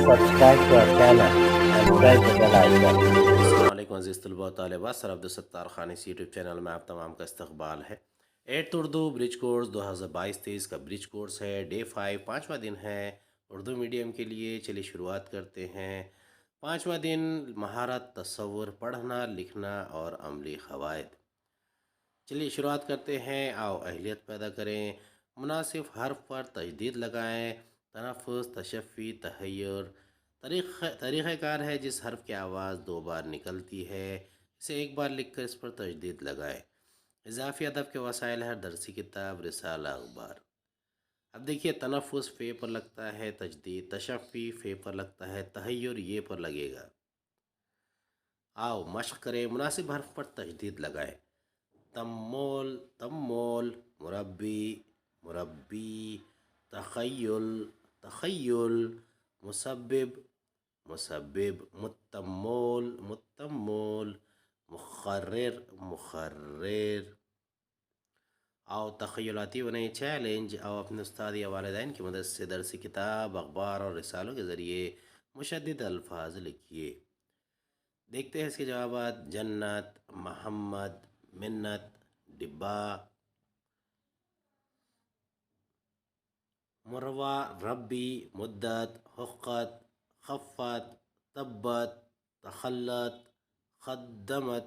subscribe to our channel and press the bell icon. السلام علیکم عزیز طلباء و طالبات، سر عبدالستار خان اس یوٹیوب چینل میں آپ تمام کا استقبال ہے۔ 8 اردو برج کورس 2022-23 کا برج کورس ہے، ڈے 5 پانچواں دن ہے اردو میڈیم کے لیے۔ چلیے شروعات کرتے ہیں۔ پانچواں دن مہارت، تصور، پڑھنا لکھنا اور عملی قواعد۔ چلیے شروعات کرتے ہیں۔ آؤ اہلیت پیدا کریں، مناسب حرف پر تجدید لگائیں، تنفس، تشفی، تحیر۔ طریقہ کار ہے جس حرف کی آواز 2 بار نکلتی ہے اسے 1 بار لکھ کر اس پر تجدید لگائیں۔ اضافی ادب کے وسائل ہے درسی کتاب، رسالہ، اخبار۔ اب دیکھیے، تنفس فے پر لگتا ہے تجدید، تشفی فے پر لگتا ہے تحیر یہ پر لگے گا۔ آؤ مشق کریں، مناسب حرف پر تجدید لگائیں۔ تمول، تمول، مربی، مربی، تخیل، تخیل، مسبب، مسبب، متمول، متمول، مخرر، مخرر۔ آؤ تخیلاتی بنیں، چیلنج۔ آؤ اپنے استاد یا والدین کی مدد سے درسی کتاب، اخبار اور رسالوں کے ذریعے مشدد الفاظ لکھیے۔ دیکھتے ہیں اس کے جوابات۔ جنت، محمد، منت، ڈبہ، مروہ، ربی، مدت، حقت، خفت، تبت، تخلت، قدمت،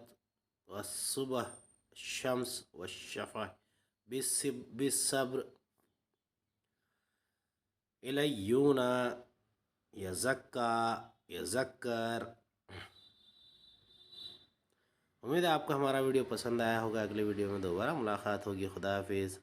والصبح، الشمس، والشفع، بالصبر، الیونا، یزکا، یذکر۔ امید ہے آپ کو ہمارا ویڈیو پسند آیا ہوگا۔ اگلے ویڈیو میں دوبارہ ملاقات ہوگی۔ خدا حافظ۔